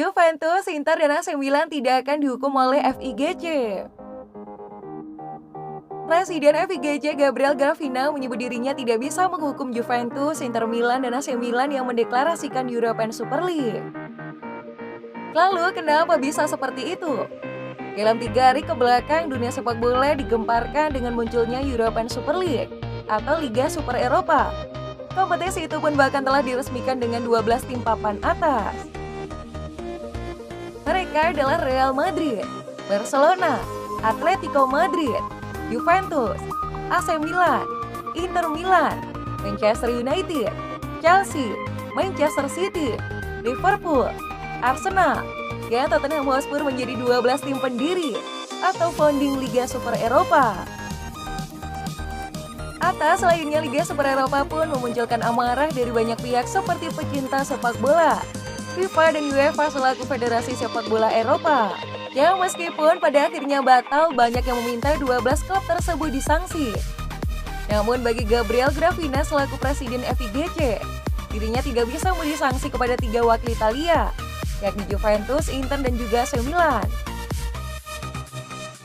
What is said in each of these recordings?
Juventus, Inter, dan AC Milan tidak akan dihukum oleh FIGC. Presiden FIGC Gabriel Gravina menyebut dirinya tidak bisa menghukum Juventus, Inter Milan, dan AC Milan yang mendeklarasikan European Super League. Lalu kenapa bisa seperti itu? Dalam 3 hari kebelakang, dunia sepak bola digemparkan dengan munculnya European Super League atau Liga Super Eropa. Kompetisi itu pun bahkan telah diresmikan dengan 12 tim papan atas. Mereka adalah Real Madrid, Barcelona, Atletico Madrid, Juventus, AC Milan, Inter Milan, Manchester United, Chelsea, Manchester City, Liverpool, Arsenal, dan Tottenham Hotspur menjadi 12 tim pendiri atau founding Liga Super Eropa. Atas lainnya, Liga Super Eropa pun memunculkan amarah dari banyak pihak seperti pecinta sepak bola, FIFA dan UEFA selaku Federasi Sepak Bola Eropa. Ya, meskipun pada akhirnya batal, banyak yang meminta 12 klub tersebut disanksi. Namun bagi Gabriel Gravina selaku Presiden FIGC, dirinya tidak bisa memberi sanksi kepada 3 wakil Italia, yakni Juventus, Inter, dan juga AC Milan.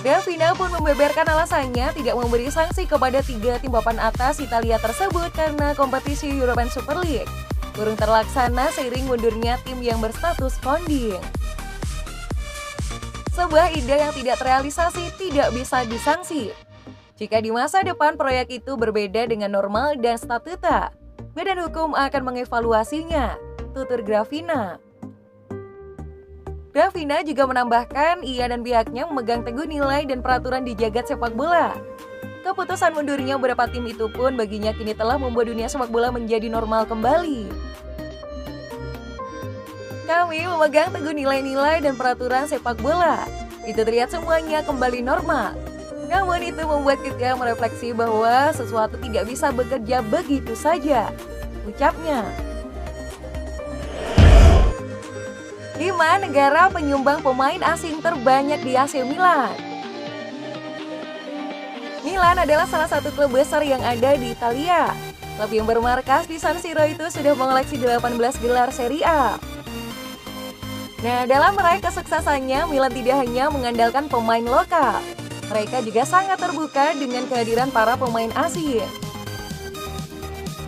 Gravina pun membeberkan alasannya tidak memberi sanksi kepada 3 tim papan atas Italia tersebut karena kompetisi European Super League kurang terlaksana seiring mundurnya tim yang berstatus founding. Sebuah ide yang tidak terrealisasi tidak bisa disanksi. Jika di masa depan proyek itu berbeda dengan normal dan statuta, badan hukum akan mengevaluasinya, tutur Gravina. Gravina juga menambahkan ia dan pihaknya memegang teguh nilai dan peraturan di jagat sepak bola. Keputusan mundurnya beberapa tim itu pun baginya kini telah membuat dunia sepak bola menjadi normal kembali. Kami memegang teguh nilai-nilai dan peraturan sepak bola. Itu terlihat semuanya kembali normal. Namun itu membuat kita merefleksi bahwa sesuatu tidak bisa bekerja begitu saja, ucapnya. 5 negara penyumbang pemain asing terbanyak di AC Milan. Milan adalah salah satu klub besar yang ada di Italia. Klub yang bermarkas di San Siro itu sudah mengoleksi 18 gelar Serie A. Nah, dalam meraih kesuksesannya, Milan tidak hanya mengandalkan pemain lokal. Mereka juga sangat terbuka dengan kehadiran para pemain asing.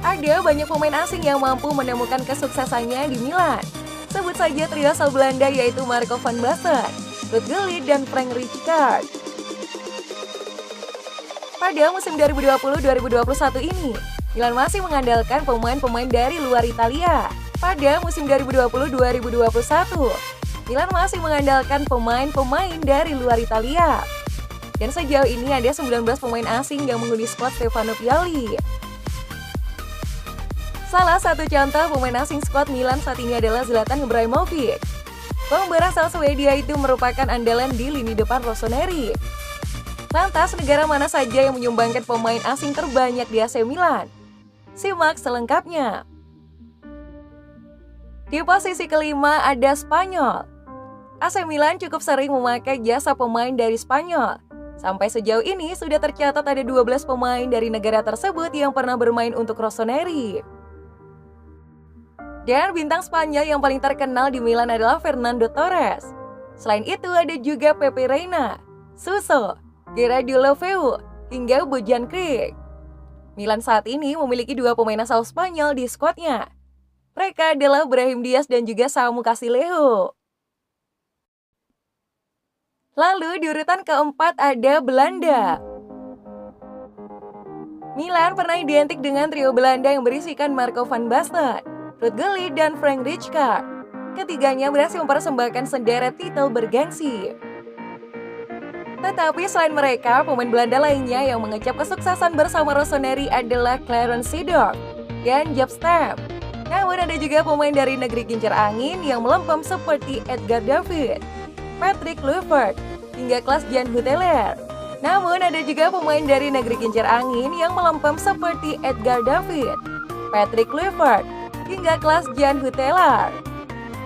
Ada banyak pemain asing yang mampu menemukan kesuksesannya di Milan. Sebut saja trio asal Belanda yaitu Marco van Basten, Ruud Gullit, dan Frank Rijkaard. Pada musim 2020-2021 ini, Milan masih mengandalkan pemain-pemain dari luar Italia. Pada musim 2020-2021, Milan masih mengandalkan pemain-pemain dari luar Italia. Dan sejauh ini ada 19 pemain asing yang menghuni skuad Stefano Pioli. Salah satu contoh pemain asing skuad Milan saat ini adalah Zlatan Ibrahimovic. Pemain asal Swedia itu merupakan andalan di lini depan Rossoneri. Lantas, negara mana saja yang menyumbangkan pemain asing terbanyak di AC Milan? Simak selengkapnya. Di posisi kelima ada Spanyol. AC Milan cukup sering memakai jasa pemain dari Spanyol. Sampai sejauh ini sudah tercatat ada 12 pemain dari negara tersebut yang pernah bermain untuk Rossoneri. Dan bintang Spanyol yang paling terkenal di Milan adalah Fernando Torres. Selain itu ada juga Pepe Reina, Suso, Gerardo Lofeu, hingga Bojan Kriek. Milan saat ini memiliki 2 pemain asal Spanyol di skuadnya. Mereka adalah Brahim Diaz dan juga Samu Castillejo. Lalu di urutan keempat ada Belanda. Milan pernah identik dengan trio Belanda yang berisikan Marco van Basten, Ruud Gullit, dan Frank Rijkaard. Ketiganya berhasil mempersembahkan sederet titel bergengsi. Tetapi selain mereka, pemain Belanda lainnya yang mengecap kesuksesan bersama Rossoneri adalah Clarence Seedorf dan Jaap Stam. Namun ada juga pemain dari negeri kincir angin yang melempem seperti Edgar David, Patrick Kluivert, hingga Klaas-Jan Huntelaar. Namun ada juga pemain dari negeri kincir angin yang melempem seperti Edgar David, Patrick Kluivert, hingga Klaas-Jan Huntelaar.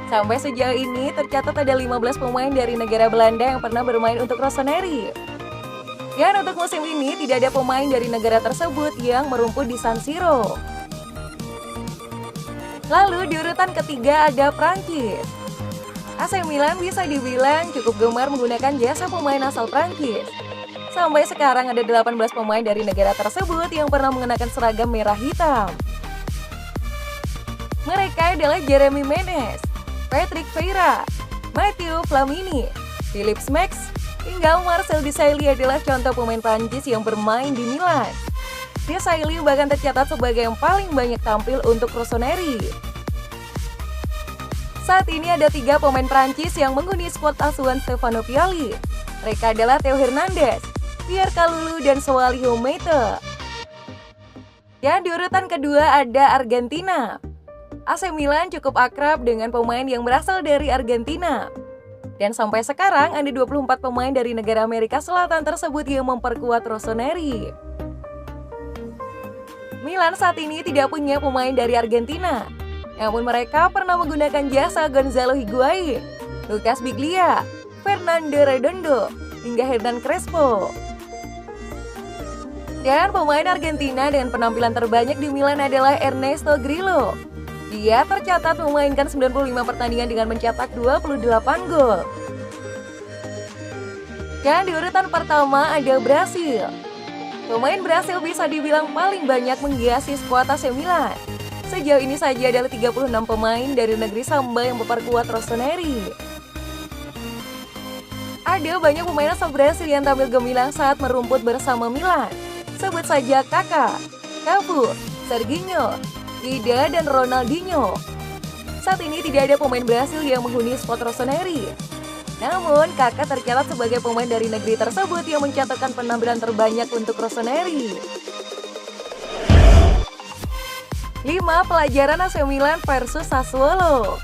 Sampai sejauh ini tercatat ada 15 pemain dari negara Belanda yang pernah bermain untuk Rossoneri. Dan untuk musim ini tidak ada pemain dari negara tersebut yang merumput di San Siro. Lalu di urutan ketiga ada Prancis. AC Milan bisa dibilang cukup gemar menggunakan jasa pemain asal Prancis. Sampai sekarang ada 18 pemain dari negara tersebut yang pernah mengenakan seragam merah hitam. Mereka adalah Jeremy Menez, Patrick Vieira, Mathieu Flamini, Philippe Max, hingga Marcel Desailly adalah contoh pemain Prancis yang bermain di Milan. Desailly bahkan tercatat sebagai yang paling banyak tampil untuk Rossoneri. Saat ini ada 3 pemain Prancis yang menghuni skuad asuhan Stefano Pioli. Mereka adalah Theo Hernandez, Pierre Kalulu, dan Joao Meite. Dan di urutan kedua ada Argentina. AC Milan cukup akrab dengan pemain yang berasal dari Argentina. Dan sampai sekarang ada 24 pemain dari negara Amerika Selatan tersebut yang memperkuat Rossoneri. Milan saat ini tidak punya pemain dari Argentina. Namun mereka pernah menggunakan jasa Gonzalo Higuain, Lucas Biglia, Fernando Redondo, hingga Hernan Crespo. Dan pemain Argentina dengan penampilan terbanyak di Milan adalah Ernesto Grillo. Dia tercatat memainkan 95 pertandingan dengan mencetak 28 gol. Dan di urutan pertama ada Brasil. Pemain Brasil bisa dibilang paling banyak menghiasi skuad AC Milan. Sejauh ini saja ada 36 pemain dari negeri Samba yang memperkuat Rossoneri. Ada banyak pemain asal Brasil yang tampil gemilang saat merumput bersama Milan. Sebut saja Kaká, Cafu, Serginho, Dida, dan Ronaldinho. Saat ini tidak ada pemain Brasil yang menghuni skuad Rossoneri. Namun, Kaká tercatat sebagai pemain dari negeri tersebut yang mencatatkan penampilan terbanyak untuk Rossoneri. 5 pelajaran AC Milan versus Sassuolo.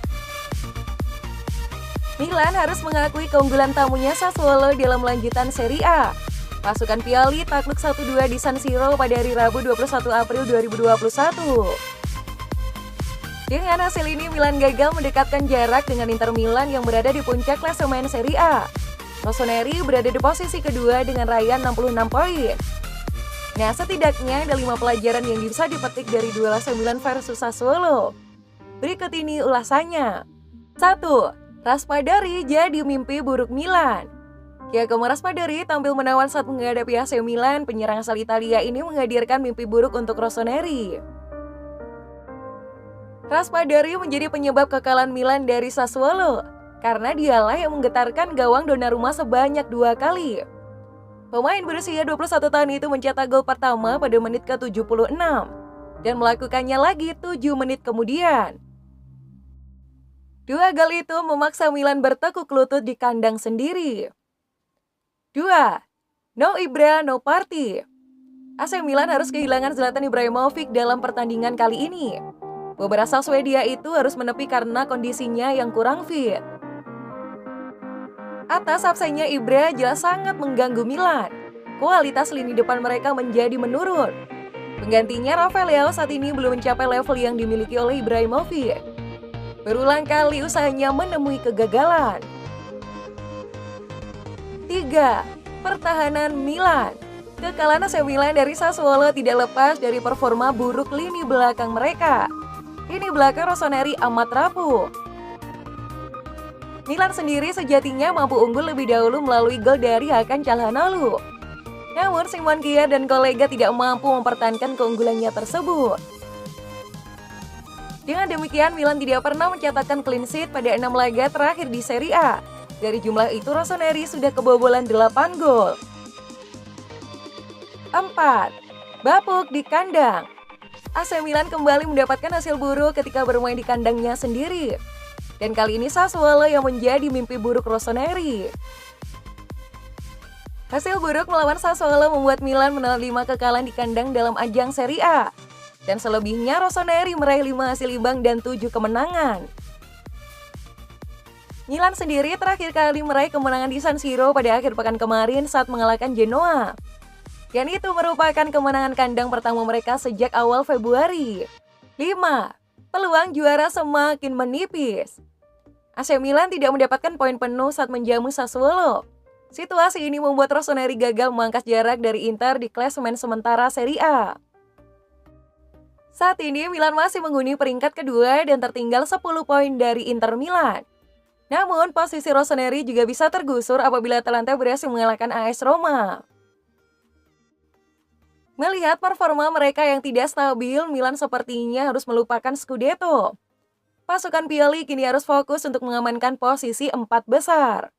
Milan harus mengakui keunggulan tamunya Sassuolo dalam lanjutan Serie A. Pasukan Pioli takluk 1-2 di San Siro pada hari Rabu 21 April 2021. Dengan hasil ini, Milan gagal mendekatkan jarak dengan Inter Milan yang berada di puncak klasemen Serie A. Rossoneri berada di posisi kedua dengan raihan 66 poin. Nah, setidaknya ada 5 pelajaran yang bisa dipetik dari duel AC Milan versus Sassuolo. Berikut ini ulasannya. 1. Raspadori jadi mimpi buruk Milan. Giacomo Raspadori tampil menawan saat menghadapi AC Milan. Penyerang asal Italia ini menghadirkan mimpi buruk untuk Rossoneri. Raspadori menjadi penyebab kekalahan Milan dari Sassuolo karena dialah yang menggetarkan gawang Donnarumma sebanyak 2 kali. Pemain berusia 21 tahun itu mencetak gol pertama pada menit ke-76 dan melakukannya lagi 7 menit kemudian. 2 gol itu memaksa Milan bertekuk lutut di kandang sendiri. 2. No Ibra, no party. AC Milan harus kehilangan Zlatan Ibrahimovic dalam pertandingan kali ini. Pemain asal Swedia itu harus menepi karena kondisinya yang kurang fit. Atas absennya Ibra jelas sangat mengganggu Milan. Kualitas lini depan mereka menjadi menurun. Penggantinya Rafael Leao saat ini belum mencapai level yang dimiliki oleh Ibrahimovic. Berulang kali usahanya menemui kegagalan. 3. Pertahanan Milan. Kekalahan AC Milan dari Sassuolo tidak lepas dari performa buruk lini belakang mereka. Lini belakang Rossoneri amat rapuh. Milan sendiri sejatinya mampu unggul lebih dahulu melalui gol dari Hakan Calhanoglu. Namun Simon Kjaer dan kolega tidak mampu mempertahankan keunggulannya tersebut. Dengan demikian, Milan tidak pernah mencatatkan clean sheet pada 6 laga terakhir di Serie A. Dari jumlah itu, Rossoneri sudah kebobolan 8 gol. 4. Bapuk di kandang. AC Milan kembali mendapatkan hasil buruk ketika bermain di kandangnya sendiri. Dan kali ini Sassuolo yang menjadi mimpi buruk Rossoneri. Hasil buruk melawan Sassuolo membuat Milan menelan 5 kekalahan di kandang dalam ajang Serie A. Dan selebihnya Rossoneri meraih 5 hasil imbang dan 7 kemenangan. Milan sendiri terakhir kali meraih kemenangan di San Siro pada akhir pekan kemarin saat mengalahkan Genoa. Dan itu merupakan kemenangan kandang pertama mereka sejak awal Februari. 5. Peluang juara semakin menipis. AC Milan tidak mendapatkan poin penuh saat menjamu Sassuolo. Situasi ini membuat Rossoneri gagal memangkas jarak dari Inter di klasemen sementara Serie A. Saat ini Milan masih menghuni peringkat kedua dan tertinggal 10 poin dari Inter Milan. Namun, posisi Rossoneri juga bisa tergusur apabila Atalanta berhasil mengalahkan AS Roma. Melihat performa mereka yang tidak stabil, Milan sepertinya harus melupakan Scudetto. Pasukan Pioli kini harus fokus untuk mengamankan posisi 4 besar.